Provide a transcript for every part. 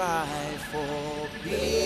strive for peace.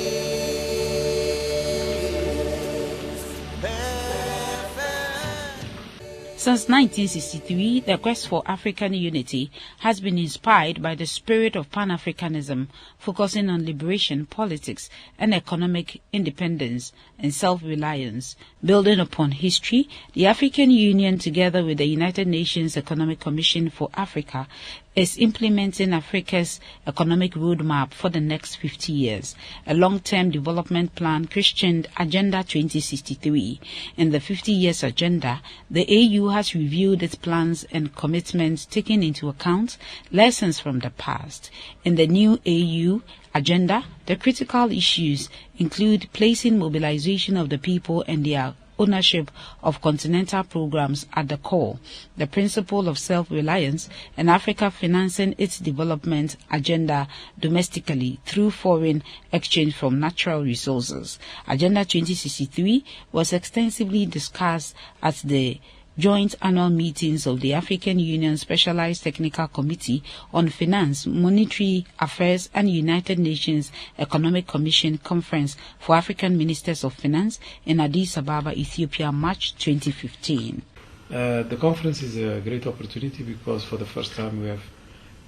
Since 1963, the quest for African unity has been inspired by the spirit of Pan-Africanism, focusing on liberation, politics, and economic independence and self-reliance. Building upon history, the African Union, together with the United Nations Economic Commission for Africa, is implementing Africa's economic roadmap for the next 50 years, a long-term development plan christened Agenda 2063. In the 50 years agenda, the AU has reviewed its plans and commitments, taking into account lessons from the past. In the new AU agenda, the critical issues include placing mobilization of the people and their ownership of continental programs at the core, the principle of self-reliance, and Africa financing its development agenda domestically through foreign exchange from natural resources. Agenda 2063 was extensively discussed at the joint annual meetings of the African Union Specialized Technical Committee on Finance, Monetary Affairs and United Nations Economic Commission Conference for African Ministers of Finance in Addis Ababa, Ethiopia, March 2015. The conference is a great opportunity because for the first time we have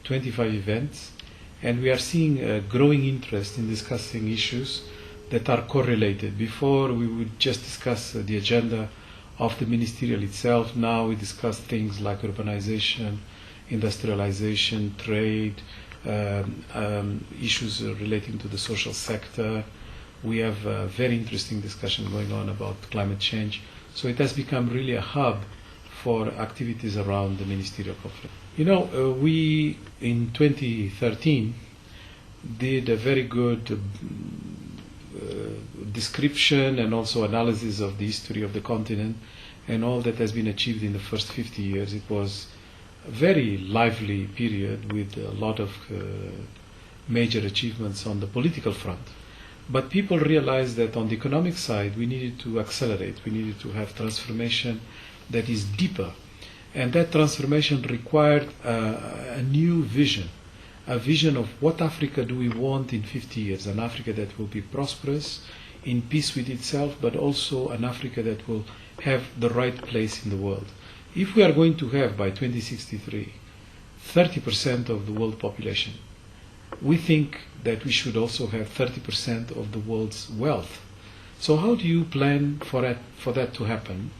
25 events and we are seeing a growing interest in discussing issues that are correlated. Before we would just discuss the agenda of the ministerial itself. Now we discuss things like urbanization, industrialization, trade, issues relating to the social sector. We have a very interesting discussion going on about climate change. So it has become really a hub for activities around the ministerial conference. You know, we in 2013 did a very good description and also analysis of the history of the continent and all that has been achieved in the first 50 years. It was a very lively period with a lot of major achievements on the political front. But people realized that on the economic side we needed to accelerate, we needed to have transformation that is deeper. And that transformation required a new vision. A vision of what Africa do we want in 50 years, an Africa that will be prosperous, in peace with itself, but also an Africa that will have the right place in the world. If we are going to have, by 2063, 30% of the world population, we think that we should also have 30% of the world's wealth. So how do you plan for that to happen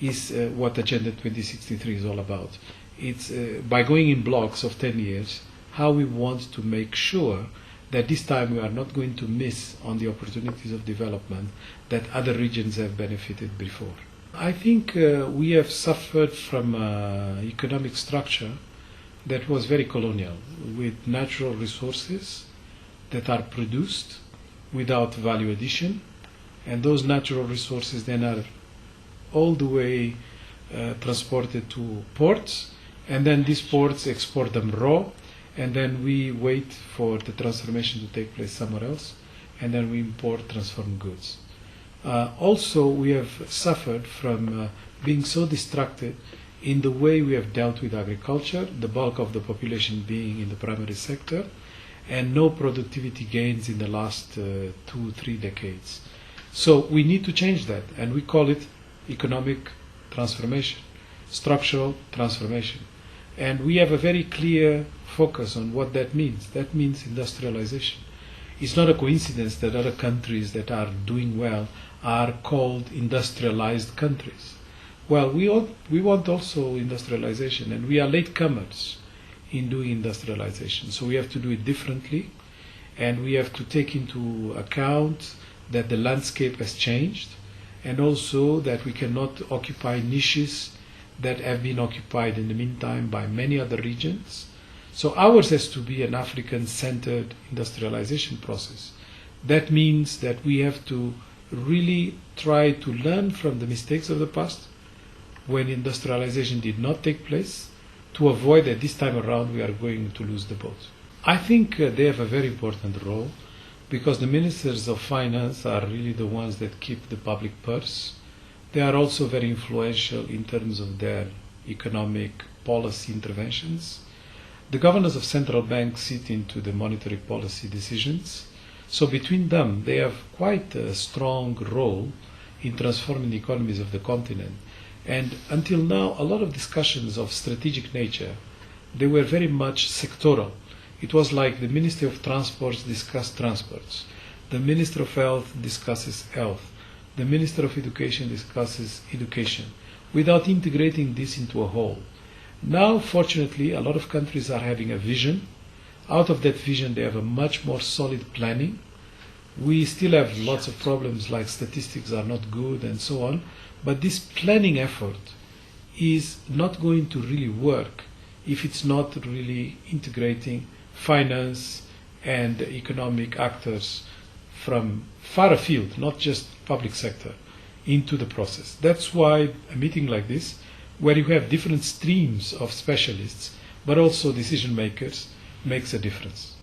is what Agenda 2063 is all about. It's by going in blocks of 10 years, how we want to make sure that this time we are not going to miss on the opportunities of development that other regions have benefited before. I think we have suffered from an economic structure that was very colonial, with natural resources that are produced without value addition, and those natural resources then are all the way transported to ports, and then these ports export them raw, and then we wait for the transformation to take place somewhere else, and then we import transformed goods. Also, we have suffered from being so distracted in the way we have dealt with agriculture, the bulk of the population being in the primary sector, and no productivity gains in the last 2-3 decades. So we need to change that, and we call it economic transformation, structural transformation. And we have a very clear focus on what that means. That means industrialization. It's not a coincidence that other countries that are doing well are called industrialized countries. Well, we want also industrialization, and we are latecomers in doing industrialization. So we have to do it differently, and we have to take into account that the landscape has changed, and also that we cannot occupy niches that have been occupied in the meantime by many other regions. So ours has to be an African-centered industrialization process. That means that we have to really try to learn from the mistakes of the past when industrialization did not take place, to avoid that this time around we are going to lose the boat. I think they have a very important role, because the ministers of finance are really the ones that keep the public purse. They are also very influential in terms of their economic policy interventions. The governors of central banks sit into the monetary policy decisions. So between them, they have quite a strong role in transforming the economies of the continent. And until now, a lot of discussions of strategic nature, they were very much sectoral. It was like the Ministry of Transports discussed transports, the Minister of Health discusses health, the Minister of Education discusses education, without integrating this into a whole. Now, fortunately, a lot of countries are having a vision. Out of that vision, they have a much more solid planning. We still have lots of problems like statistics are not good and so on, but this planning effort is not going to really work if it's not really integrating finance and economic actors from far afield, not just public sector, into the process. That's why a meeting like this, where you have different streams of specialists, but also decision makers, makes a difference.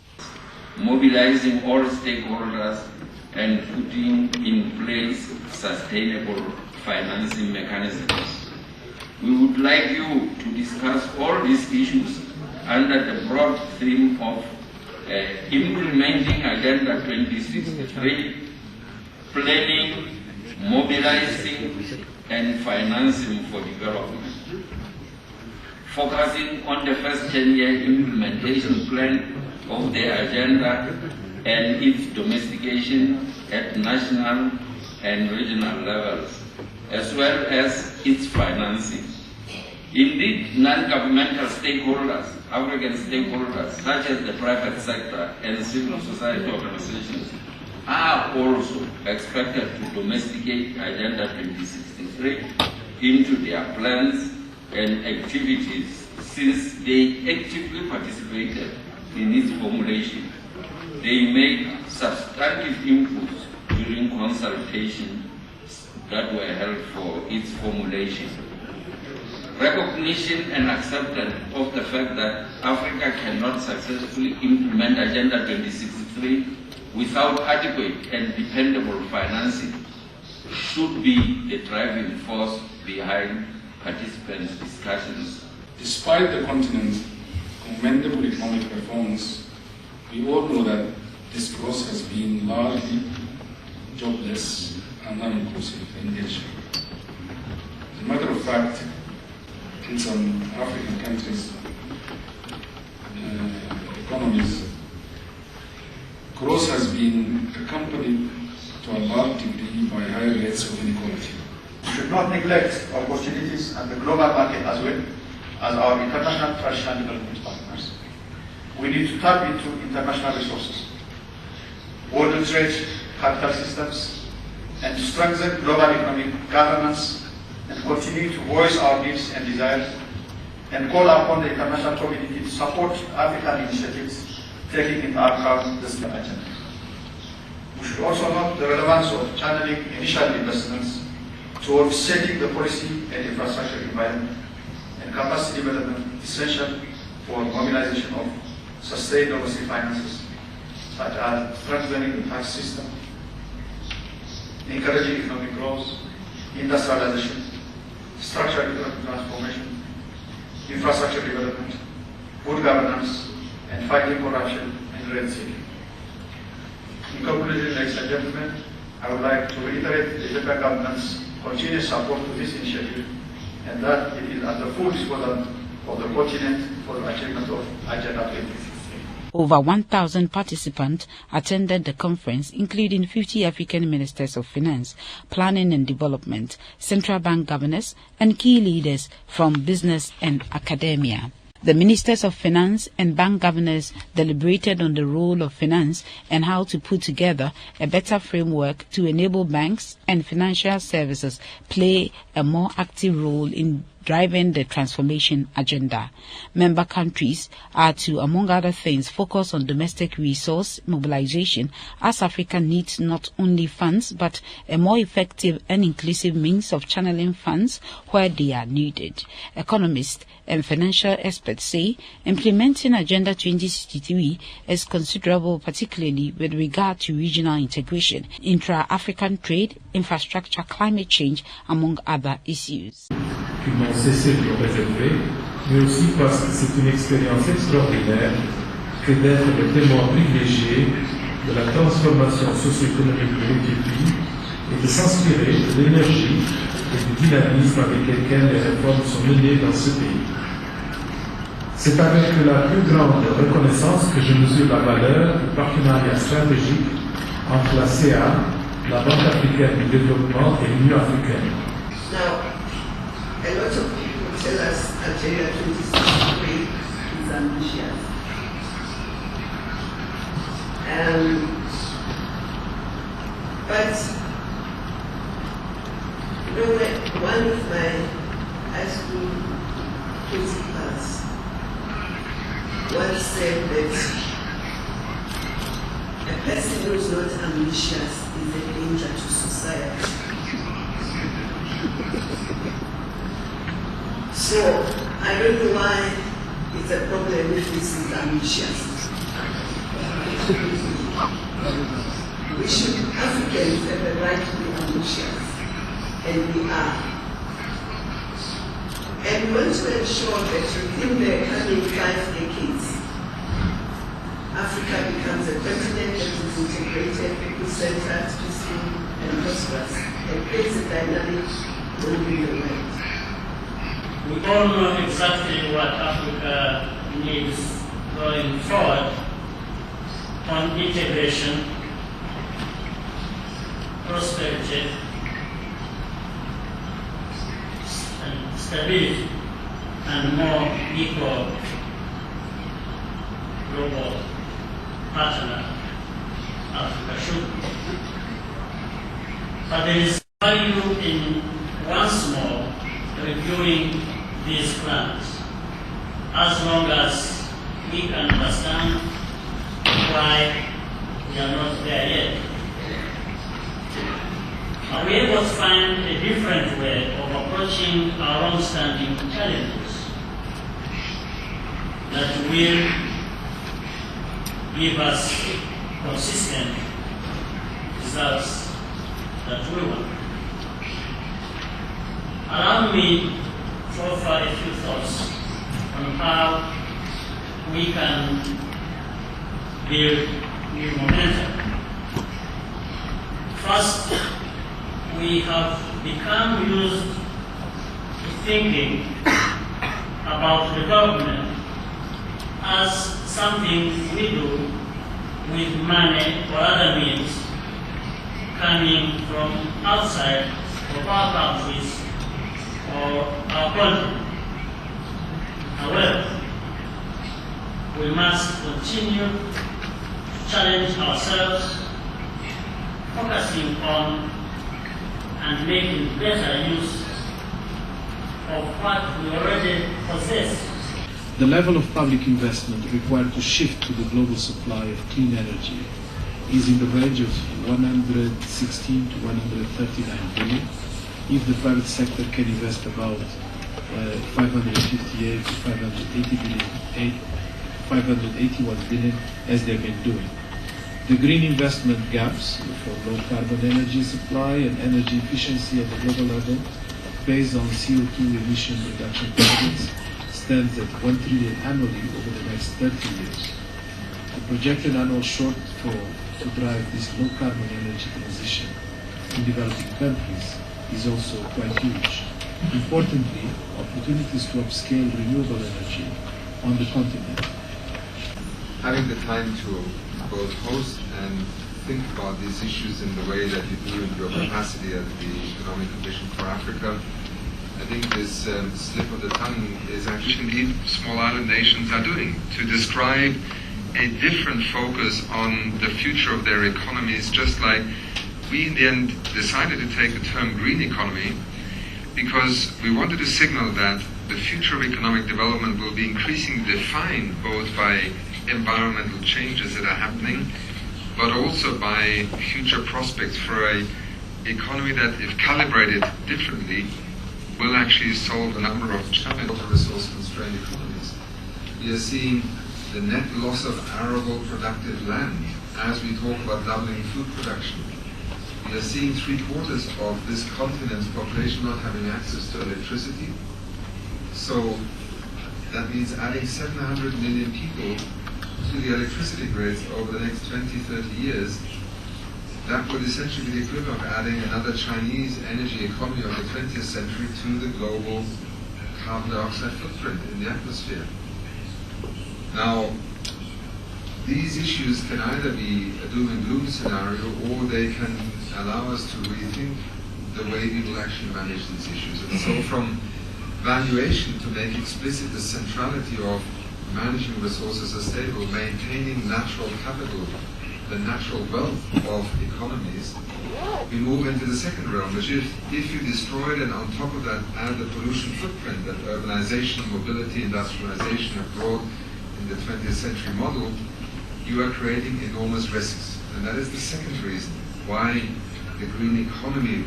Mobilizing all stakeholders and putting in place sustainable financing mechanisms. We would like you to discuss all these issues under the broad theme of implementing Agenda 2063, planning, mobilizing, and financing for development. Focusing on the first 10-year implementation plan of the agenda and its domestication at national and regional levels, as well as its financing. Indeed, non-governmental stakeholders, African stakeholders, such as the private sector and civil society organizations, are also expected to domesticate Agenda 2063 into their plans and activities, since they actively participated in its formulation. They make substantive inputs during consultations that were held for its formulation. Recognition and acceptance of the fact that Africa cannot successfully implement Agenda 2063 without adequate and dependable financing should be the driving force behind participants' discussions. Despite the continent's commendable economic performance, we all know that this growth has been largely jobless and uninclusive in nature. As a matter of fact, in some African countries' economies, growth has been accompanied to a large degree by high rates of inequality. We should not neglect opportunities and the global market as well as our international traditional development partners. We need to tap into international resources, world trade, capital systems, and to strengthen global economic governance, and continue to voice our needs and desires, and call upon the international community to support African initiatives taking into account this agenda. We should also note the relevance of channeling initial investments towards setting the policy and infrastructure environment and capacity development essential for mobilization of sustained domestic finances, such as strengthening the tax system, encouraging economic growth, industrialization, structural economic transformation, infrastructure development, good governance, and fighting corruption and rent seeking. In conclusion, ladies and gentlemen, I would like to reiterate the Ethiopian government's continuous support to this initiative, and that it is at the full disposal of the continent for the achievement of Agenda 2063. Over 1,000 participants attended the conference, including 50 African ministers of finance, planning and development, central bank governors, and key leaders from business and academia. The ministers of finance and bank governors deliberated on the role of finance and how to put together a better framework to enable banks and financial services play a more active role in driving the transformation agenda. Member countries are to, among other things, focus on domestic resource mobilization, as Africa needs not only funds but a more effective and inclusive means of channeling funds where they are needed. Economists and financial experts say implementing Agenda 2063 is considerable, particularly with regard to regional integration, intra-African trade, infrastructure, climate change, among other issues. qu'ils n'ont cessé de nous réserver, mais aussi parce que c'est une expérience extraordinaire que d'être le témoin privilégié de la transformation socio-économique de l'Éthiopie et de s'inspirer de l'énergie et du dynamisme avec lesquels les réformes sont menées dans ce pays. C'est avec la plus grande reconnaissance que je mesure la valeur du partenariat stratégique entre la CA, la Banque africaine du développement et l'Union africaine. Now, a lot of people tell us Agenda 2063 is ambitious. But, you know, one of my high school principals once said that a person who is not ambitious is a danger to society. So, I don't know why it's a problem if this is ambitious. We should, Africans have a right to be ambitious, and we are. And we want to ensure that within the coming 5 decades, Africa becomes a continent that is integrated, people-centered, peaceful, and prosperous, and creates a dynamic moving the world. We all know exactly what Africa needs going forward on integration, prosperity, and stability, and more equal global partner Africa should be. But there is value in once more reviewing these plans, as long as we can understand why we are not there yet. Are we able to find a different way of approaching our long-standing challenges that will give us consistent results that we want? Allow me to offer a few thoughts on how we can build new momentum. First, we have become used to thinking about development as something we do with money or other means coming from outside of our countries or our continent. However, we must continue to challenge ourselves, focusing on and making better use of what we already possess. The level of public investment required to shift to the global supply of clean energy is in the range of 116 to 139 billion. If the private sector can invest about 558 to 581 billion, as they've been doing. The green investment gaps for low carbon energy supply and energy efficiency at the global level, based on CO2 emission reduction targets, stands at 1 trillion annually over the next 30 years. The projected annual shortfall to drive this low carbon energy transition in developing countries is also quite huge. Importantly, opportunities to upscale renewable energy on the continent. Having the time to both host and think about these issues in the way that you do in your capacity as the Economic Commission for Africa, I think this slip of the tongue is actually indeed small island nations are doing, to describe a different focus on the future of their economies, just like we in the end decided to take the term green economy because we wanted to signal that the future of economic development will be increasingly defined both by environmental changes that are happening, but also by future prospects for an economy that, if calibrated differently, will actually solve a number of challenges of resource-constrained economies. We are seeing the net loss of arable productive land as we talk about doubling food production. We are seeing 3/4 of this continent's population not having access to electricity. So that means adding 700 million people to the electricity grids over the next 20, 30 years. That would essentially be the equivalent of adding another Chinese energy economy of the 20th century to the global carbon dioxide footprint in the atmosphere. Now, these issues can either be a doom and gloom scenario, or they can allow us to rethink the way we will actually manage these issues. And so from valuation to make explicit the centrality of managing resources sustainable, maintaining natural capital, the natural wealth of economies, we move into the second realm, which is if you destroy it and on top of that add the pollution footprint that urbanization, mobility, industrialization have brought in the 20th century model, you are creating enormous risks. And that is the second reason why the green economy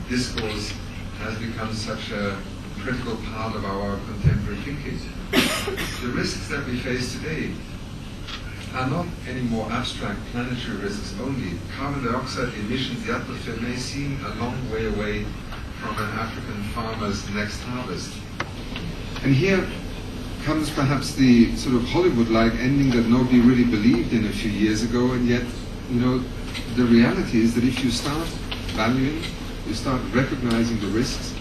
discourse has become such a critical part of our contemporary thinking. The risks that we face today are not any more abstract planetary risks only. Carbon dioxide emissions in the atmosphere may seem a long way away from an African farmer's next harvest. And here comes perhaps the sort of Hollywood-like ending that nobody really believed in a few years ago, and yet, you know, the reality is that if you start valuing, you start recognizing the risks,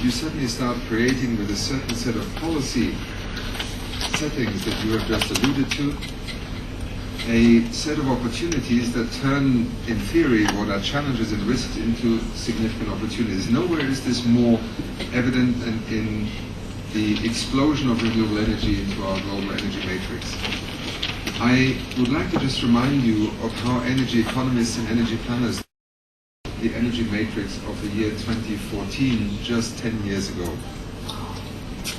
you suddenly start creating with a certain set of policy settings that you have just alluded to, a set of opportunities that turn, in theory, what are challenges and risks into significant opportunities. Nowhere is this more evident than in the explosion of renewable energy into our global energy matrix. I would like to just remind you of how energy economists and energy planners the energy matrix of the year 2014, just 10 years ago.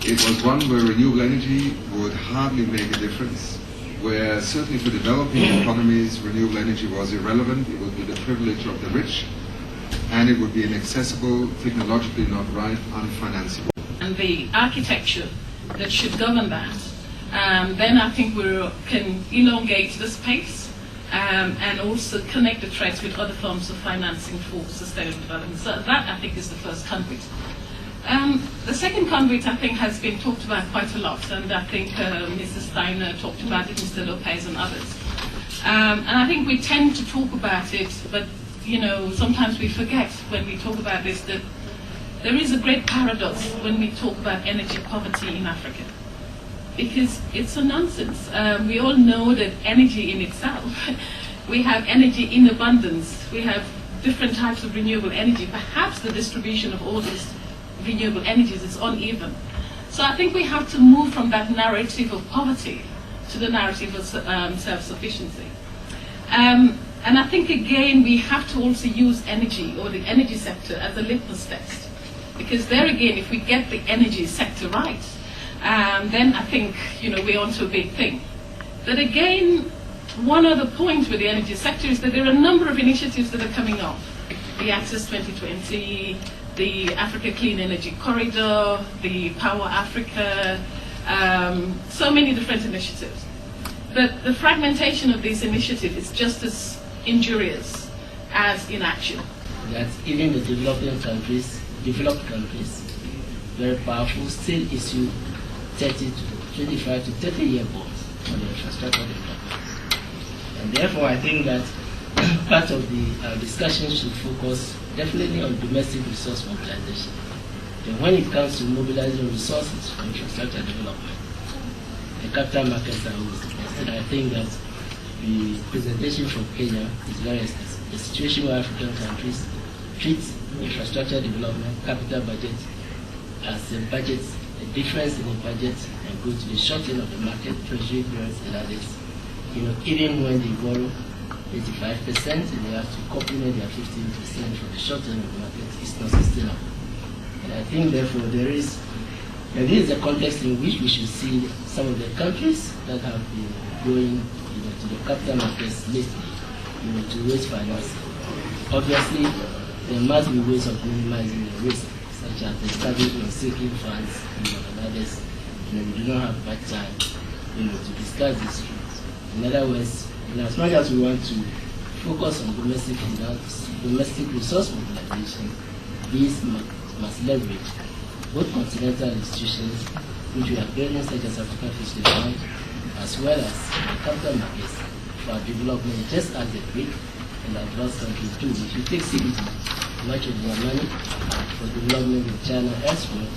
It was one where renewable energy would hardly make a difference, where certainly for developing economies, renewable energy was irrelevant. It would be the privilege of the rich, and it would be inaccessible, technologically not right, unfinanceable. And the architecture that should govern that, then I think we can elongate the space and also connect the threads with other forms of financing for sustainable development. So that, I think, is the first conduit. The second conduit, I think, has been talked about quite a lot, and I think Mrs. Steiner talked about it, Mr. Lopez and others. And I think we tend to talk about it, but, you know, sometimes we forget when we talk about this that there is a great paradox when we talk about energy poverty in Africa, because it's a nonsense. We all know that energy in itself, we have energy in abundance. We have different types of renewable energy. Perhaps the distribution of all these renewable energies is uneven. So I think we have to move from that narrative of poverty to the narrative of self-sufficiency. And I think, again, we have to also use energy, or the energy sector, as a litmus test. Because there again, if we get the energy sector right, then I think, you know, we're onto a big thing. But again, one other point with the energy sector is that there are a number of initiatives that are coming up. The Access 2020, the Africa Clean Energy Corridor, the Power Africa, so many different initiatives. But the fragmentation of these initiatives is just as injurious as inaction. That even the developed countries, very powerful, still issue 25 to 30 year bonds on the infrastructure development. And therefore, I think that part of the discussion should focus definitely on domestic resource mobilization. And when it comes to mobilizing resources for infrastructure development, the capital markets are always the best. And I think that the presentation from Kenya is very extensive. The situation where African countries treat infrastructure development, capital budget, as a budget, a difference in the budget, and go to the shortening of the market, treasury bills, and others. You know, even when they borrow 85% and they have to complement their 15% from the shortening of the market, it's not sustainable. And I think, therefore, there is a context in which we should see some of the countries that have been going, you know, to the capital markets lately, you know, to raise financing. Obviously, there must be ways of minimizing the risk, such as the establishment of sinking funds, you know, and others. You know, we do not have much time, you know, to discuss this issue. In other words, in as much as we want to focus on domestic resource mobilization, these must leverage both continental institutions, which we are building, such as African Fisheries Fund, as well as capital markets for development, just as the BRIC and advanced countries do. If you take CBD, much of their money for development in China elsewhere,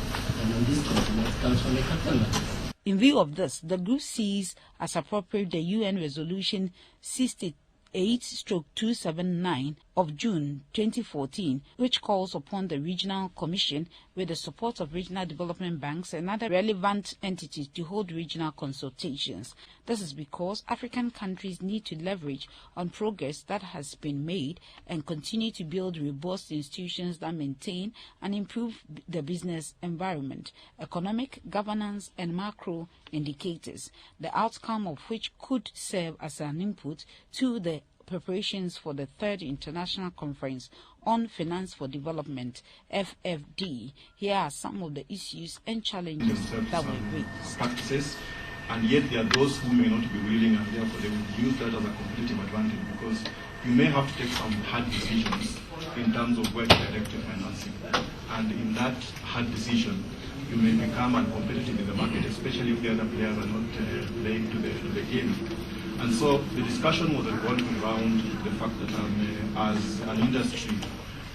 and on this continent comes from the capital markets. In view of this, the group sees as appropriate the UN Resolution 68/279 of June 2014, which calls upon the Regional Commission, with the support of regional development banks and other relevant entities, to hold regional consultations. This is because African countries need to leverage on progress that has been made and continue to build robust institutions that maintain and improve the business environment, economic governance, and macro indicators, the outcome of which could serve as an input to the preparations for the third International Conference on Finance for Development, FFD. Here are some of the issues and challenges that were raised. Practices, and yet there are those who may not be willing, and therefore they will use that as a competitive advantage, because you may have to take some hard decisions in terms of where to direct your financing. And in that hard decision, you may become uncompetitive in the market, especially if the other players are not playing to the game. And so the discussion was revolving around the fact that as an industry,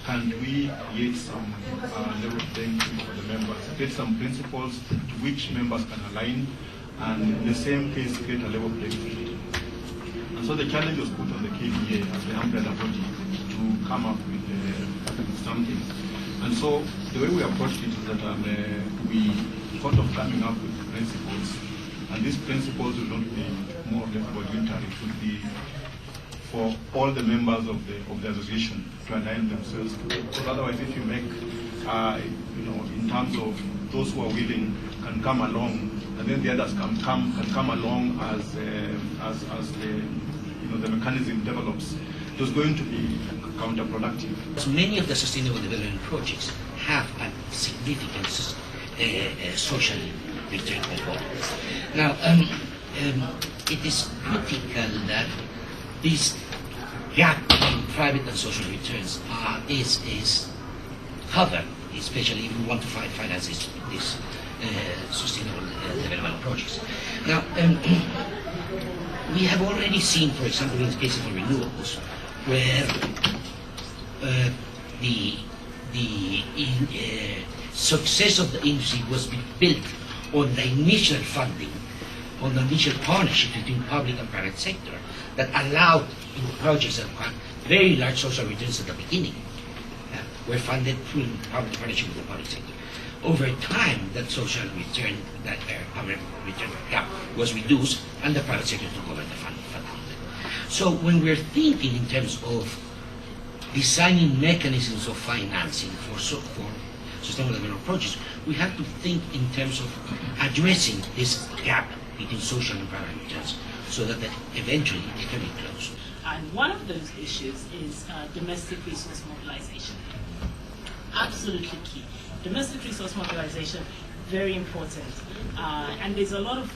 can we create some level playing field for the members, create some principles to which members can align, and in the same case create a level playing field. And so the challenge was put on the KBA as the umbrella body to come up with something. And so the way we approached it is that we thought of coming up with principles. And these principles will not be more or less voluntary. It would be for all the members of the association to align themselves to it. Because otherwise, if you make, in terms of those who are willing can come along, and then the others can come along as the mechanism develops, it was going to be counterproductive. So many of the sustainable development projects have a significant social return components. Now, it is critical that this gap in private and social returns is covered, especially if we want to finance these sustainable development projects. Now, we have already seen, for example, in the case of renewables, where the success of the industry was built on the initial funding, on the initial partnership between public and private sector that allowed projects that had very large social returns at the beginning, were funded through public partnership with the public sector. Over time, that social return, that public return gap was reduced, and the private sector took over the funding. So when we're thinking in terms of designing mechanisms of financing for sustainable development projects, we have to think in terms of addressing this gap between social and private returns, so that eventually it can be closed. And one of those issues is domestic resource mobilization. Absolutely key. Domestic resource mobilization, very important. And there's a lot of,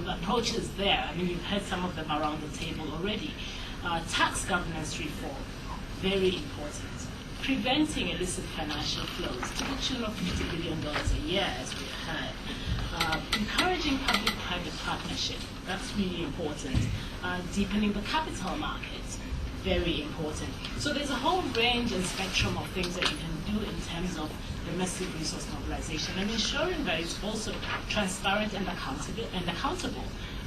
approaches there. I mean, you've heard some of them around the table already. Tax governance reform, very important. Preventing illicit financial flows to the tune of $50 billion a year, as we heard. Encouraging public-private partnership, that's really important. Deepening the capital markets, very important. So there's a whole range and spectrum of things that you can do in terms of domestic resource mobilization, and ensuring that it's also transparent and accountable.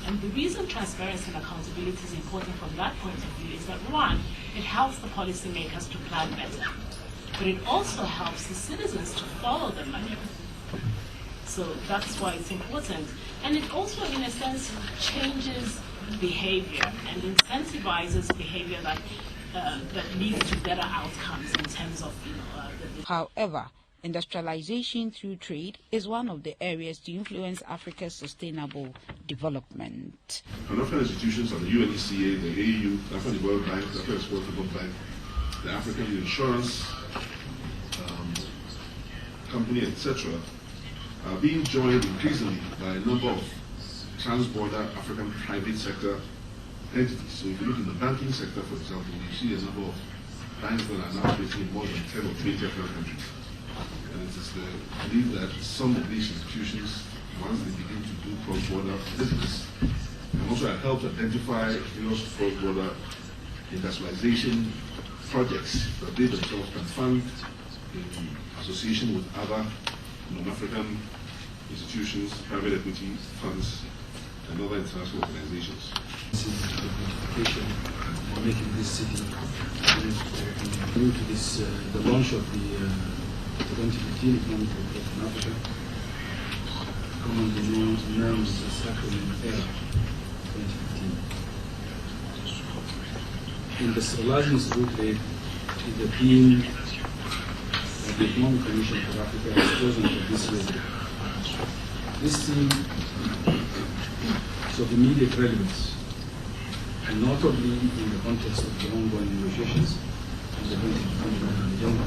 And the reason transparency and accountability is important from that point of view is that, one, it helps the policymakers to plan better, but it also helps the citizens to follow the money. So that's why it's important. And it also, in a sense, changes behavior and incentivizes behavior that leads to better outcomes in terms of, However, industrialization through trade is one of the areas to influence Africa's sustainable development. And African institutions like the UNECA, the AU, the African World Bank, the African Export Development Bank, the African Insurance Company, etc., are being joined increasingly by a number of trans-border African private sector entities. So if you look in the banking sector, for example, you see a number of banks that are now operating in more than 10 or 20 African countries. And it is the belief that some of these institutions, once they begin to do cross-border business, can also help identify cross-border industrialization projects that they themselves can fund in association with other non-African institutions, private equity funds, and other international organizations. Making this city due to this, the launch of the 2015 Economic Report in Africa, commonly known as the Acronym ERA 2015. In the Specialised Institute, the theme of the Economic Commission for Africa is chosen for this year. This theme is of immediate relevance, and notably in the context of the ongoing negotiations on the 2020 agenda.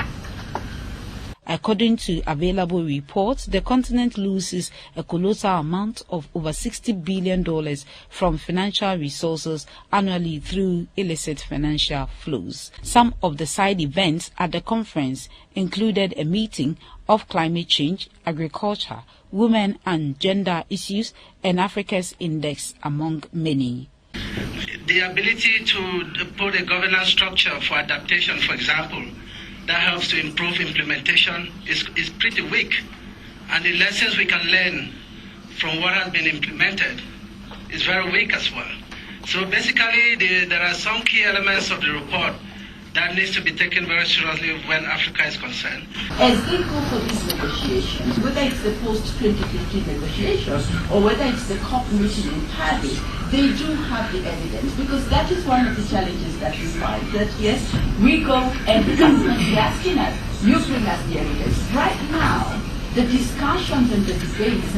According to available reports, the continent loses a colossal amount of over $60 billion from financial resources annually through illicit financial flows. Some of the side events at the conference included a meeting of climate change, agriculture, women and gender issues, and Africa's index, among many. The ability to put a governance structure for adaptation, for example, that helps to improve implementation is pretty weak. And the lessons we can learn from what has been implemented is very weak as well. So basically, there are some key elements of the report that needs to be taken very seriously when Africa is concerned. As they go for these negotiations, whether it's the post-2015 negotiations or whether it's the COP meeting in Paris, they do have the evidence, because that is one of the challenges that we find, that yes, we go and the government is asking us, you bring us the evidence. Right now, the discussions and the debates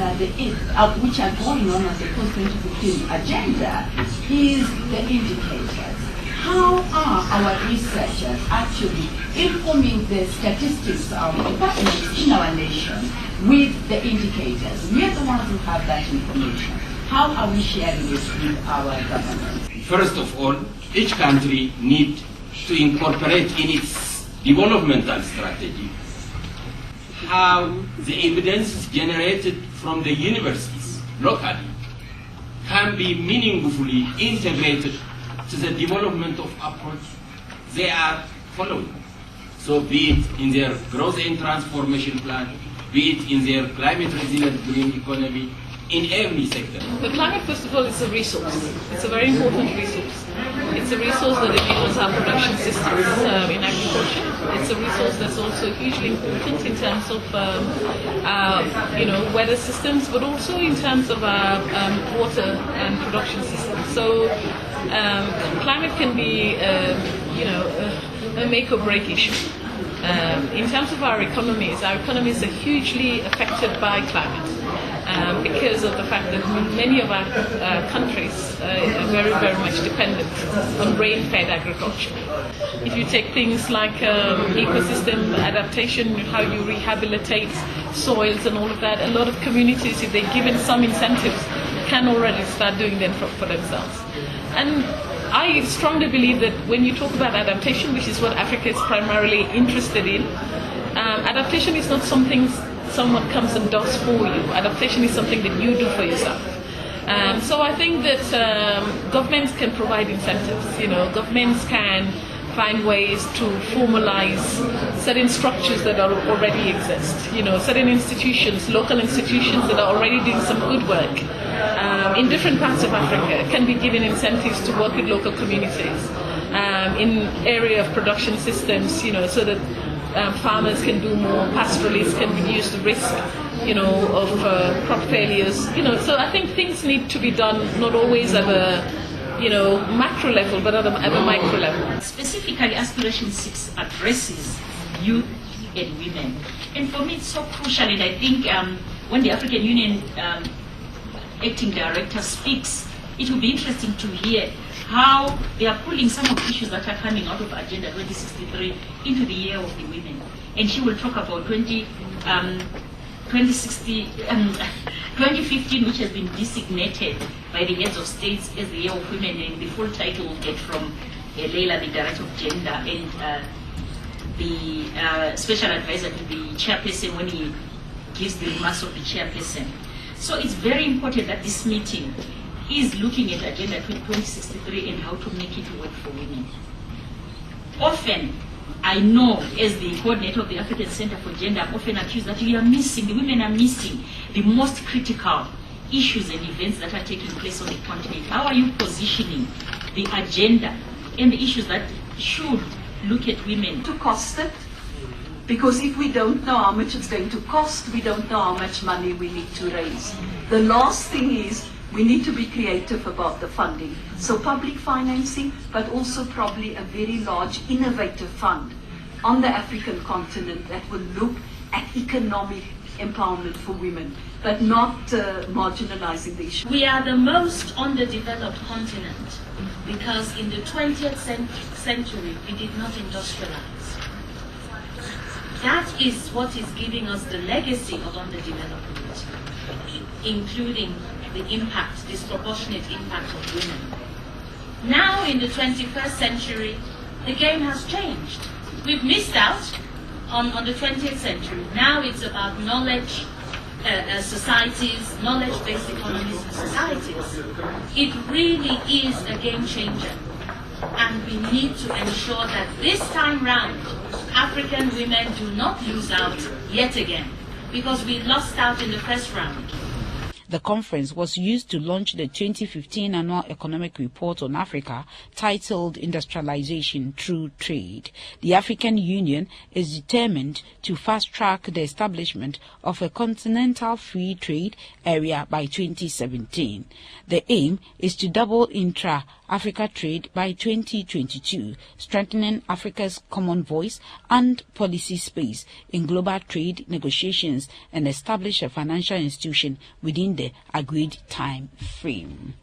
which are going on the post-2015 agenda is the indicators. How are our researchers actually informing the statistics departments in our nation with the indicators? We are the ones who have that information. How are we sharing it with our government? First of all, each country needs to incorporate in its developmental strategy how the evidence generated from the universities locally can be meaningfully integrated to the development of approach they are following. So be it in their growth and transformation plan, be it in their climate resilient green economy, in every sector. The climate, first of all, is a resource. It's a very important resource. It's a resource that enables our production systems in agriculture. It's a resource that's also hugely important in terms of weather systems, but also in terms of our water and production systems. So climate can be a make or break issue. In terms of our economies are hugely affected by climate. Because of the fact that many of our countries are very, very much dependent on rain-fed agriculture. If you take things like ecosystem adaptation, how you rehabilitate soils and all of that, a lot of communities, if they're given some incentives, can already start doing them for themselves. And I strongly believe that when you talk about adaptation, which is what Africa is primarily interested in, adaptation is not something someone comes and does for you. Adaptation is something that you do for yourself. So I think that governments can provide incentives. Governments can find ways to formalize certain structures that already exist. Certain institutions, local institutions that are already doing some good work in different parts of Africa can be given incentives to work with local communities in area of production systems, so that farmers can do more, pastoralists can reduce the risk, of crop failures. So I think things need to be done not always at a, macro level, but at a micro level. Specifically, Aspiration 6 addresses youth and women. And for me, it's so crucial, and I think when the African Union Acting Director speaks, it will be interesting to hear how they are pulling some of the issues that are coming out of Agenda 2063 into the year of the women. And she will talk about 2015, which has been designated by the heads of states as the year of women, and the full title will get from Leila, the Director of Gender and the special advisor to the chairperson when he gives the remarks of the chairperson. So it's very important that this meeting is looking at Agenda 2063 and how to make it work for women. Often, I know as the coordinator of the African Center for Gender, I'm often accused that we are missing, the women are missing the most critical issues and events that are taking place on the continent. How are you positioning the agenda and the issues that should look at women? To cost it, because if we don't know how much it's going to cost, we don't know how much money we need to raise. The last thing is we need to be creative about the funding. So public financing, but also probably a very large innovative fund on the African continent that will look at economic empowerment for women, but not marginalizing the issue. We are the most underdeveloped continent because in the 20th century we did not industrialize. That is what is giving us the legacy of underdevelopment, including the impact, disproportionate impact of women. Now in the 21st century, the game has changed. We've missed out on the 20th century. Now it's about knowledge societies, knowledge-based economies and societies. It really is a game changer. And we need to ensure that this time round, African women do not lose out yet again, because we lost out in the first round. The conference was used to launch the 2015 Annual Economic Report on Africa titled Industrialization Through Trade. The African Union is determined to fast-track the establishment of a continental free trade area by 2017. The aim is to double intra-Africa trade by 2022, strengthening Africa's common voice and policy space in global trade negotiations and establish a financial institution within the agreed time frame.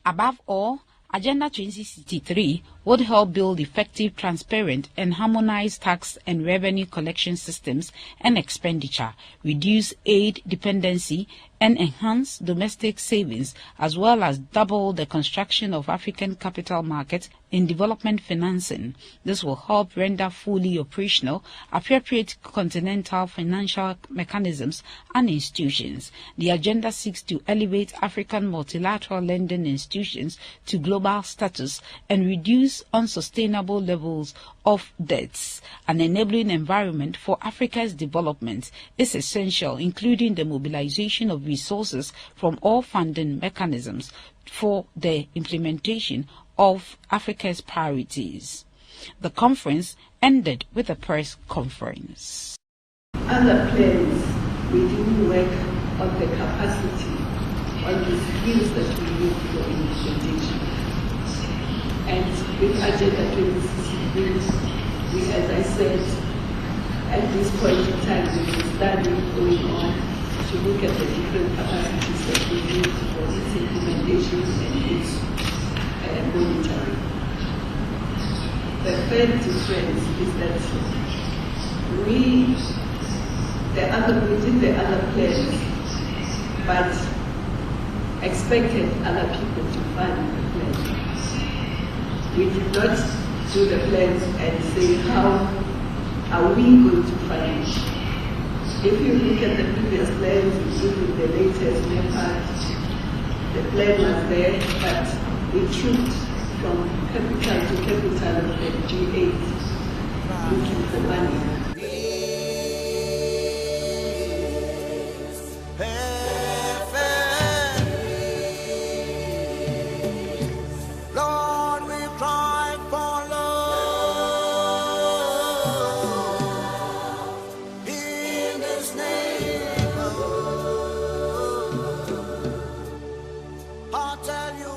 Above all, Agenda 2063 would help build effective, transparent, and harmonized tax and revenue collection systems and expenditure, reduce aid dependency, and enhance domestic savings, as well as double the construction of African capital markets in development financing. This will help render fully operational appropriate continental financial mechanisms and institutions. The agenda seeks to elevate African multilateral lending institutions to global status and reduce unsustainable levels of debts. An enabling environment for Africa's development is essential, including the mobilization of resources from all funding mechanisms for the implementation of Africa's priorities. The conference ended with a press conference. Other players, we didn't work on the capacity, on the skills that we need for implementation. And with Agenda 2063, we, as I said, at this point in time, there is a study going on to look at the different capacities that we need for its implementation and its monitoring. The third difference is that we did the other plans, but expected other people to fund the plan. We did not do the plans and say, how are we going to fund it? If you look at the previous plans, including the latest NEPA, the plan was there, but we trooped from capital to capital of the G8 looking for money. I'll tell you